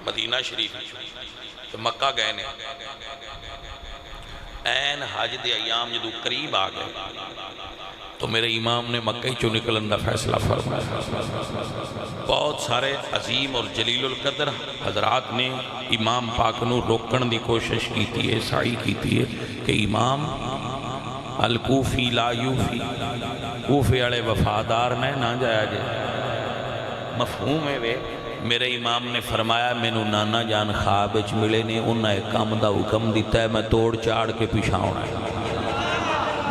مدینہ شریف تو مکہ گئے نے این حج دے ایام جدو قریب آ گئے تو میرے امام نے مکہ چو نکلن دا فیصلہ فرمایا۔ بہت سارے عظیم اور جلیل القدر حضرات نے امام پاک نو روکن دی کوشش کیتی ہے، سعی کیتی ہے کہ امام الکوفی لا یوفی، کوفے والے وفادار نہ جایا جائے۔ مفہوم ہے وے میرے امام نے فرمایا مینو نانا جان خواب وچ ملے نے، انہاں ایک کام دا حکم دیتا ہے میں توڑ چاڑ کے پیچھے آنا ہے،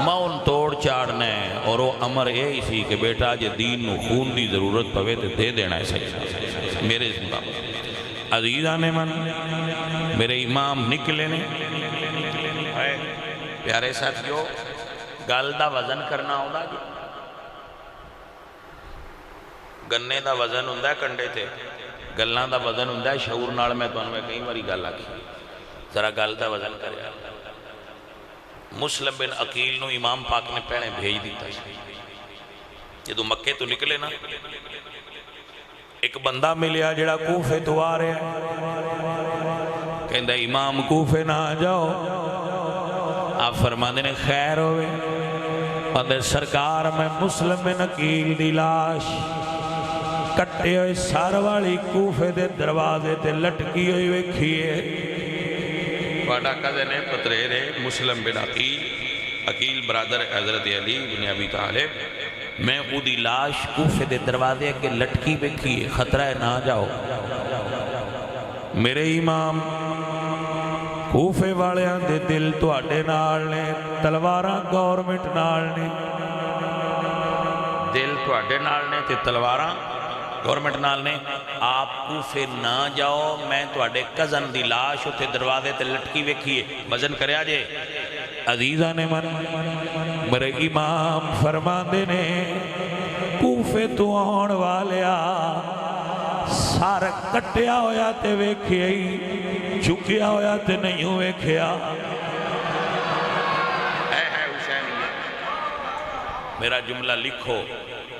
میں ان توڑ چاڑنا ہے، اور وہ امر یہی سی کہ بیٹا جے دین نو خون دی ضرورت پوے تو دے دینا ہے صحیح میرے زندہ عزیزہ نے من میرے امام نکلے نے۔ پیارے ساتھیو گل دا وزن کرنا ہوگا جی، گنے دا وزن ہوندہ ہے کنڈے تے، گلاں دا وزن ہوندہ ہے شعور نال۔ میں تو انوے کئی باری گل آکھی ذرا گل دا وزن کرے۔ مسلم بن عقیل نو امام پاک نے پہنے بھیج دیتا ہے، جدو مکے تو نکلے نا ایک بندہ ملیا جڑا کوفے تو آ رہے ہیں، کہندہ امام کوفے نہ آ جاؤ۔ آپ فرماندے نے خیر ہوئے پندے سرکار میں مسلم بن عقیل دی لاش کٹے ہوئے سار والی کوفے دے دروازے تے لٹکی ہوئی ویکھیے۔ واڈا کزنے پترے مسلم بن عقیل برادر حضرت علی بن ابی طالب، میں او دی لاش کوفے دے دروازے کے لٹکی ویکھیے، خطرہ ہے نہ جاؤ۔ میرے امام کوفے والیاں دے دل تو آڈے نال نے، تلواراں گورنمنٹ نال نے، دل تو آڈے نال نے تے تلواراں گورنمنٹ نال نے۔ آپ کوفے نہ جاؤ، میں تو آڈے کزن دی لاش اتے دروازے تے لٹکی ویکھیے، وزن کریا جے۔ عزیزہ نے من میرے امام فرماندے نے کوفے تو آن والیا سارا کٹیا ہویا تے ویکھیا ہی، جھکیا ہویا تے نہیں ویکھیا۔ اے حسینیت میرا جملہ لکھو،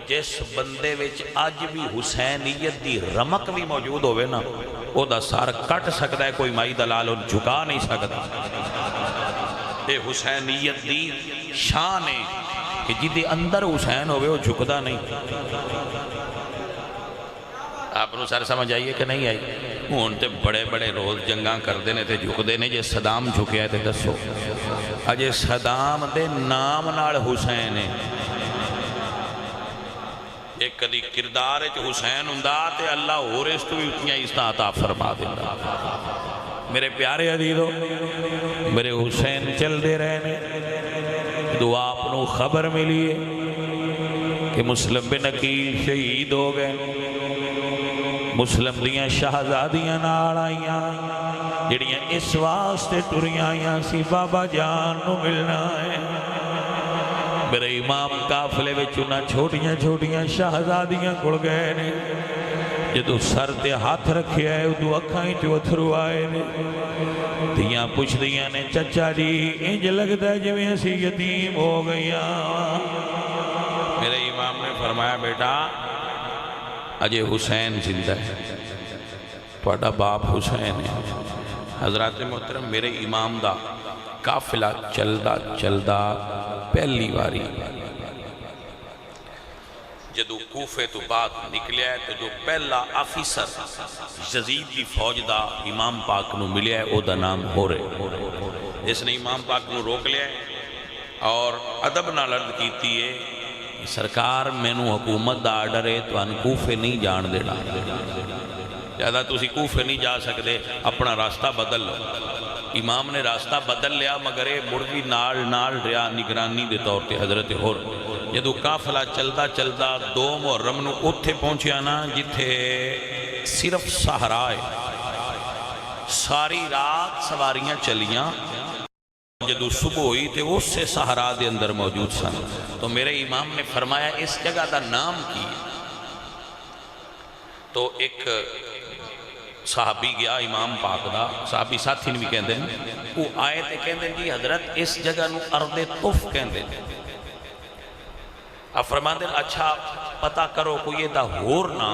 جس بندے وچ آج بھی حسینیت دی رمک بھی موجود ہوئے نا، او دا سار کٹ سکتا ہے، کوئی مائی دلال اور جھکا نہیں سکتا۔ اے حسینیت دی شان ہے کہ جدے اندر حسین ہوئے وہ جھکدا نہیں۔ آپ نو سر سمجھ آئیے کہ نہیں آئی؟ ہون تے بڑے بڑے روز جنگاں کر دینے تے جھک دینے، جے صدام جھکیا ہے تے دسو اجے صدام دے نام نال حسین ہے۔ ایک کدی کردار ہے حسین ہوندا تے اللہ اور اس تو بھی اتنیاں عزتاں عطا فرما دیندا۔ میرے پیارے عزیزو میرے حسین چل دے رہے نے، دو آپ نو خبر ملی ہے کہ مسلم بن عقیل شہید ہو گئے۔ مسلم دیاں شہزادیاں نال آئیاں جڑیاں اس واسطے ٹریاں آئیاں سی بابا جان نو ملنا ہے۔ میرے امام قافلے وچ انہاں چھوٹیاں چھوٹیاں شہزادیاں کڑ گئے نے، جدو سر تے ہاتھ رکھیا ہے ادو اکھائیں جو اتھرو آئے نے۔ دیاں پوچھ دیاں نے چچا جی انج لگتا ہے جویں اسی یتیم ہو گئیاں۔ میرے امام نے فرمایا بیٹا اجے حسین زندہ ہے، تہاڈا باپ حسین ہے۔ حضرات محترم میرے امام دا قافلہ چلدا چلدا پہلی واری جدو کوفے تو بعد نکلیا ہے تو جو پہلا آفیسر یزید کی فوج دا امام پاک نو ملیا ہے او دا نام ہورے، جس نے امام پاک نو روک لیا ہے اور ادب نال عرض کیتی ہے سرکار مینو حکومت دا آرڈر ہے تو ان کوفے نہیں جان دینا، زیادہ تسی کوفے نہیں جا سکتے، اپنا راستہ بدل لو۔ امام نے راستہ بدل لیا مگر یہ مڑ بھی نال ریا نگرانی دے طور تے حضرت ہور۔ جدو قافلہ چلدا چلدا 2 محرم نو اوتھے پہنچیا نا جتھے صرف صحرا ہے، ساری رات سواریاں چلیاں، جدو صبح ہوئی تے اس سے صحرا دے اندر موجود سن۔ تو میرے امام نے فرمایا اس جگہ دا نام کی؟ تو ایک صحابی گیا امام پاک دا، صحابی ساتھی نے بھی کہندے ہیں، وہ آئے تے کہندے جی حضرت اس جگہ نو ارض طف کہندے ہیں۔ آپ فرماندے اچھا پتہ کرو کوئی دا ہور نہ،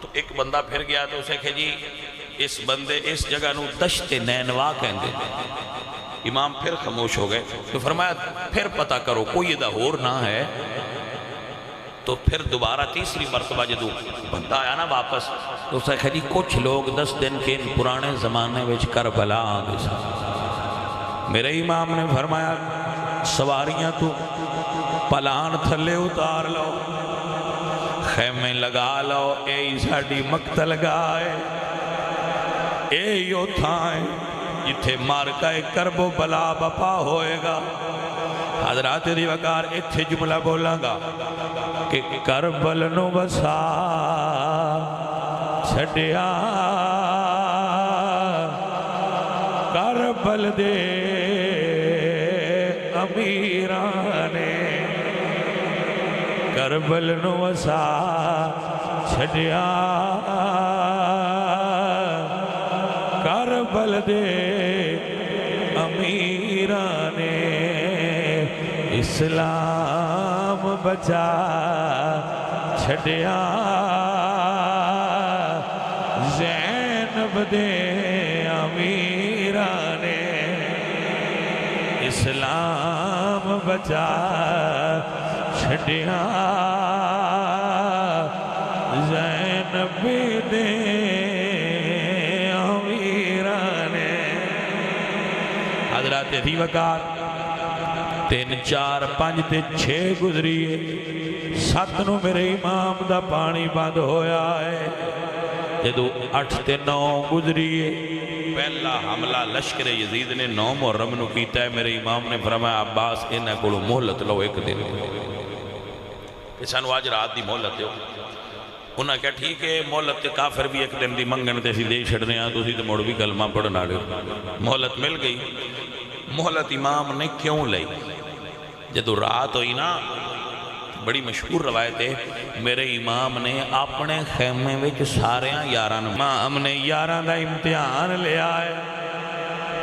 تو ایک بندہ پھر گیا تو اسے کہ جی اس بندے اس جگہ نو دشت نینوا کہندے نے۔ امام پھر خاموش ہو گئے تو فرمایا پھر پتہ کرو کوئی یہ ہور نہ ہے۔ تو پھر دوبارہ تیسری مرتبہ جدو بندہ آیا نا واپس تو اسے کہا جی کچھ لوگ 10 دن کے ان پرانے زمانے وچ کربلا آ گئے۔ میرے امام نے فرمایا سواریاں تو پلان تھلے اتار لو، خیمے لگا لو، اے ساڈی مقتل گاہ ہے، اے یو تھائیں جتھے مارکہ کرب و بلا بپا ہوئے گا۔ حضرات دی وقار اتھے جملہ بولاں گا کہ کربل نو بسا چھڑیا کربل دے امیرانے، کربل نو بسا چھڑیا کربل دے امیرانے، اسلام بچا چھڑیا زینب دے امیرانے، اسلام بچا چھڑیا زینب دے امیرانے۔ حضرات دی وقار 3 4 5 تے 6 گزریے، 7 نو میرے امام دا پانی بند ہویا ہے۔ جدو 8 تے 9 گزریے، پہلا حملہ لشکر یزید نے 9 محرم نو کیتا ہے۔ میرے امام نے فرمایا عباس انہیں کو مہلت لو 1 دن، کہ سانو آج رات دی مہلت دیو۔ انہاں کہا ٹھیک ہے مہلت تے کافر بھی 1 دن دی منگن تے سی دے چھڑنے آ، تو سی تے موڑ بھی کلمہ پڑھنا دے۔ مہلت مل گئی۔ مہلت امام نے کیوں لئی؟ جدو رات ہوئی نا، بڑی مشہور روایت ہے، میرے امام نے اپنے خیمے وچ ساریاں یاراں، امام نے یاراں دا امتحان لیا ہے،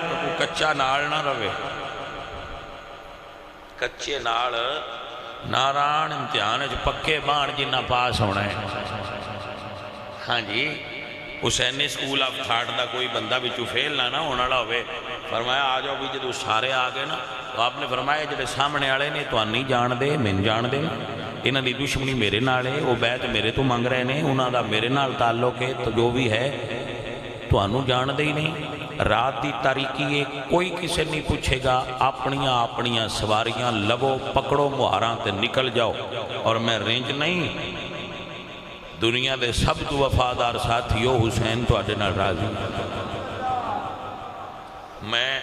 تو کوئی کچا نال نہ روے، کچے نال ناران امتحان جو پکے بان جنہ پاس ہونا ہے۔ ہاں جی حسینی سکول آف تھاٹ دا کوئی بندہ بھی فیل نہ ہونا لا ہوئے۔ فرمایا آ جاؤ بھی جدو سارے آگے نا، تو آپ نے فرمایا جڑے سامنے آڑے نے تو نہیں جان دے، میں جان دے نا، انہاں دی دشمنی میرے نال ہے، وہ بیعت میرے تو مانگ رہے نے، انہاں دا میرے نال تعلق ہے، تو جو بھی ہے تو انہوں جان دے ہی نہیں۔ رات دی تاریکی ہے، کوئی کسے نہیں پوچھے گا، اپنیاں سواریاں لبو پکڑو مہاراں تے نکل جاؤ، اور میں رینج نہیں، دنیا دے سب تو وفادار ساتھیو حسین تو آڈے نال راضی۔ میں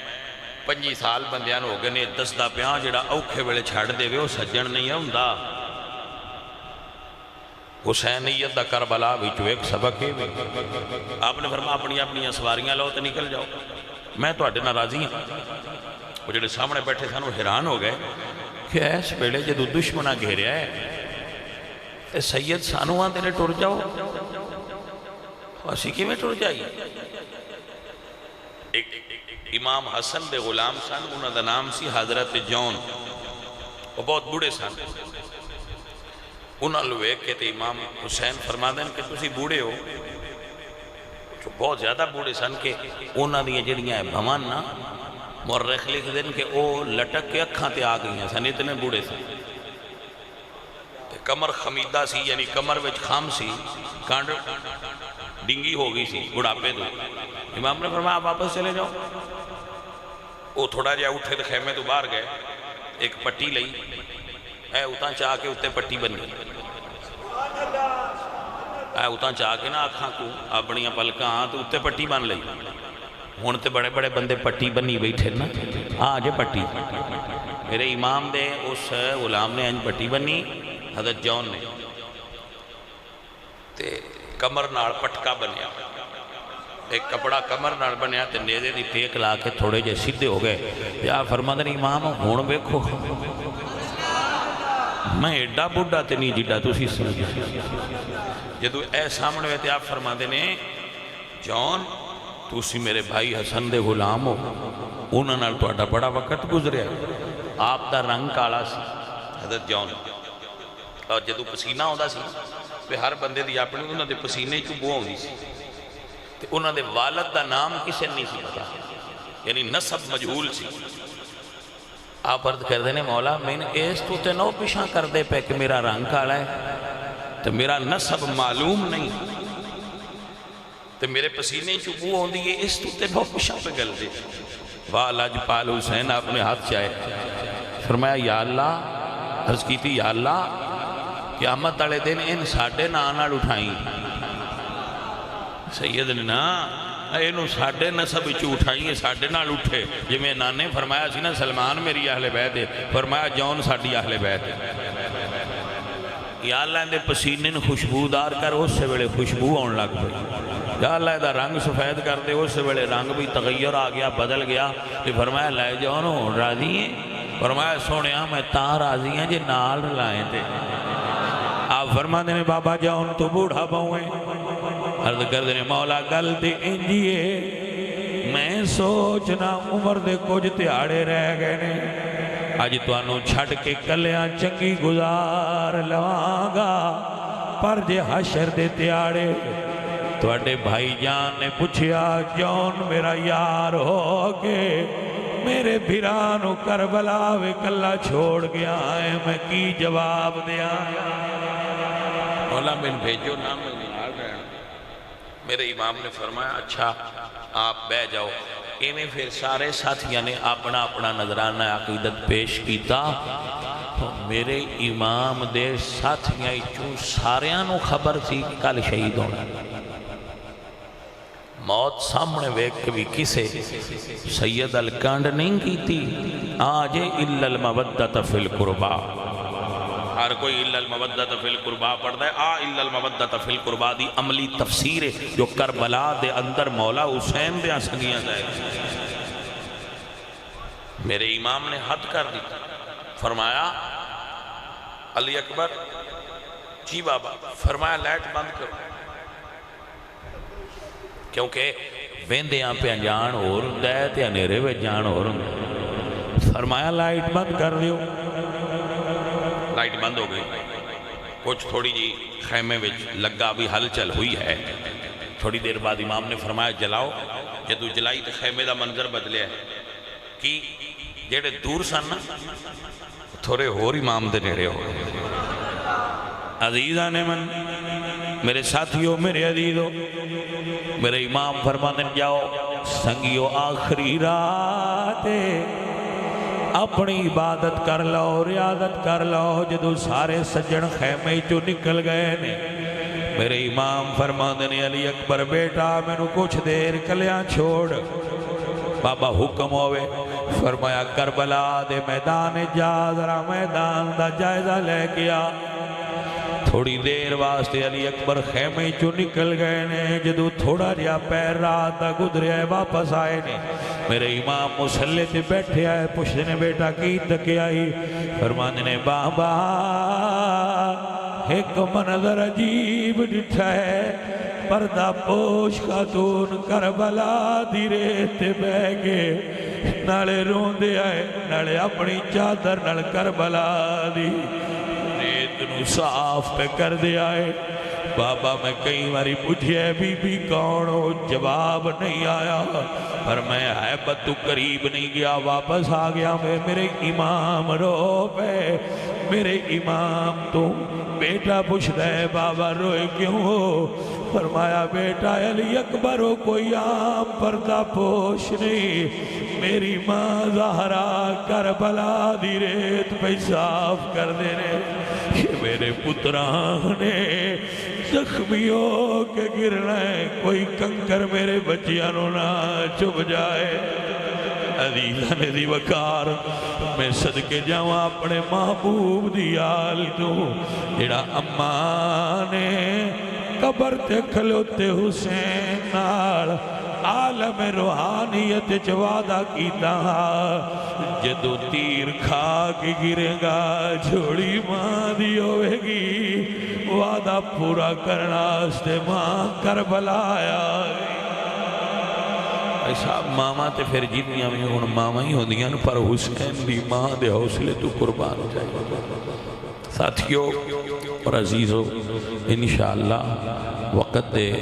25 سال بندیاں ہو گئے نے 10 دا پیاں جڑا اوکھے ویلے چھاڑ دے وے وہ سجن نہیں ہوندا۔ حسینیت دا کربلا وچ ایک سبق ہے، آپ نے فرمایا اپنی سواریاں لو تے نکل جاؤ، میں تو آڈے نال راضی ہوں۔ وہ جڑے سامنے بیٹھے سن وہ حیران ہو گئے کہ ایس ویلے جدو دشمنہ گھیریا ہے تے سید سانو آندے نے ٹر جاؤ، اسی کی میں ٹر جائی۔ ایک امام حسن دے غلام سن، انہوں دا نام سی حضرت جون، وہ بہت بوڑھے سن۔ انہوں لوے کہ تے امام حسین فرما دیں کہ تسی بوڑھے ہو، جو بہت زیادہ بوڑھے سن کہ انہوں نے جڑیاں بھوان نا مورخ لکھ دیں کہ وہ لٹک کے اکھاں تے آ گئی ہیں سن، اتنے بوڑھے سن۔ کمر خمیدہ سی، یعنی کمر وچ خام سی، کانڈ ڈنگی ہو گئی سی بڑھاپے تو۔ امام نے فرمایا آپ واپس چلے جاؤ۔ وہ تھوڑا جہا اٹھے تو خیمے تو باہر گئے، ایک پٹی لئی، اے اتاں چاہ کے اتنے پٹی بنی، اے اتاں چاہ کے نا آکھاں کو اپنیاں پلکاں تو اتنے پٹی بن لئی۔ ہون تے بڑے بڑے بندے پٹی بنی بیٹھے نا، آجے پٹی۔ میرے امام دے اس غلام نے انج پٹی بنی، حضرت جون نے، تے کمر نال پٹکا بنیا، ایک کپڑا کمر نال بنیا تے نیزے دی ٹیک لا کے تھوڑے جے سیدھے ہو گئے۔ یا فرماندے نے امام ہون ویکھو میں ایڈا بڈھا تے نہیں جڈا تسی سمجھے۔ جدو اے سامنے ہوئے تے آپ فرماندے نے جون تسی میرے بھائی حسن دے غلام ہو، انہاں نال تہاڈا بڑا وقت گزریا، آپ دا رنگ کالا سی حضرت جون، اور جدو پسینہ ہوندا سی کہ ہر بندے دی اپنی انہوں دے پسینے چ بو آؤندی سی تے انہوں دے والد دا نام کسے نہیں سی پتا، یعنی نسب مجہول سی۔ آپ عرض کر دینے مولا میں اس تو تے نو پیشاں کر دے پہ کہ میرا رنگ کالا ہے تو میرا نسب معلوم نہیں تو میرے پسینے چبو ہوندی ہے، اس تو تے نو پیشاں پہ گل دے۔ والا جپال حسین اپنے ہاتھ چاہے فرمایا یا اللہ، عرض کی تھی یا اللہ قیامت والے دن ان ساڑھے نانال اٹھائیں سید نے نا اینو ساڑھے نسب چو اٹھائیں ساڑھے نال اٹھے جی میں نانے فرمایا سی نا سلمان میری اہل بیت ہے، فرمایا جون ساڑھی اہل بیت ہے۔ یا اللہ اندے پسینے نے خوشبودار کر اس سے بڑے خوشبو آن لگ پئی، یا اللہ دا رنگ سفید کر دے اس سے بڑے رنگ بھی تغیر آ گیا بدل گیا۔ کہ فرمایا لے جون راضی ہیں؟ فرمایا سونیا میں تاں راضی ہیں جی نال لائیں تھے۔ آپ فرما دینے بابا جون تو بوڑھا بہویں، عرض کر دینے مولا گل تے انجیے میں سوچنا عمر دے کچھ تیاڑے رہ گئے نے، آج تو انو چھڑ کے کلیاں چنگی گزار لوانگا، پر جے حشر دے تیاڑے تو اڈے بھائی جان نے پوچھیا جون میرا یار ہو کے میرے بھیرانو کربلا وے کلا چھوڑ گیا ہے، میں کی جواب دیا؟ مولا میں بھیجو نام میں نال رہنا۔ میرے امام نے فرمایا اچھا آپ بہ جاؤ۔ ایمیں پھر سارے ساتھیاں نے اپنا اپنا نظرانہ عقیدت پیش کیتا تو میرے امام دے ساتھیاں چوں ساریاں نو خبر تھی کہ کل شہید ہونا، موت سامنے ویک بھی کسے سید الکانڈ نہیں کی تھی آج الا المودت فی القربا، ہر کوئی الا المودت فی القربا پڑھتا ہے، الا المودت فی القربا دی عملی تفسیر ہے جو کربلا دے اندر مولا حسین دے سنگیاں جائے۔ میرے امام نے حد کر دی، فرمایا علی اکبر جی بابا، فرمایا لائٹ بند کرو کیونکہ ویندیاں پہ انجان ہو رہا ہے تے انیرے وے جان ہو رہا ہے۔ فرمایا لائٹ بند کر دیو، لائٹ بند ہو گئی۔ کچھ تھوڑی جی خیمے وچ لگا بھی ہل چل ہوئی ہے، تھوڑی دیر بعد امام نے فرمایا جلاؤ، جدو جلائی تو خیمے دا منظر بدلیا ہے کہ جیڑے دور سن نا تھوڑے ہور امام دے نیڑے ہو۔ عزیزان من میرے ساتھیوں میرے عزیزوں میرے امام فرمانے جاؤ سنگیو آخری رات اپنی عبادت کر لو ریاضت کر لو۔ جدو سارے سجن خیمے چو نکل گئے نے میرے امام فرمانے نے علی اکبر بیٹا میں نو کچھ دیر کلیاں چھوڑ، بابا حکم ہوئے۔ فرمایا کربلا دے میدان جا ذرا میدان دا جائزہ لے گیا۔ تھوڑی دیر واسطے علی اکبر خیمے چو نکل گئے نے، جدو تھوڑا جا پیر رات دا گزرے آئے واپس آئے نے، میرے امام مسلح تے بیٹھے آئے پوچھتے نے بیٹا کی تکے آئی؟ فرمانے نے بابا ایک منظر عجیب ڈٹھا ہے، پردہ پوش خاتون کربلا دی ریت بہ گے، نالے روندے آئے نالے اپنی چادر نال کربلا دی نو صاف پہ کر دیا ہے۔ بابا میں کئی باری پوچھے بی بی کون ہو، جواب نہیں آیا، پر میں حیبت تو قریب نہیں گیا، واپس آ گیا میرے امام رو پہ۔ میرے امام تو بیٹا پوچھتا ہے بابا روئے کیوں ہو؟ فرمایا بیٹا علی اکبر ہو کوئی عام پردہ پوش نہیں، میری ماں زہرا کربلا دی ریت پہ صاف کر دینے، میرے پتران نے زخمی ہو کے گرنا ہے، کوئی کنکر میرے بچیانوں نہ چپ جائے۔ عزیزان دی وقار میں صدقے جاؤں اپنے محبوب دی آل تو، جڑا اماں نے قبر تے کھلوتے حسین نال عالم روحانیت جوادہ کیتا، جدو تیر کھا کے گرے گا جھوڑی ماں دی ہوئے گی، وعدہ پورا کرنا استے ماں کربلا آیا۔ ایسا ماما تے پھر جنیاں میں ہون ماما ہی ہوندیاں پر حسین دی ماں دے حوصلے تو قربان جائے۔ ساتھیو اور عزیزو انشاءاللہ وقت دے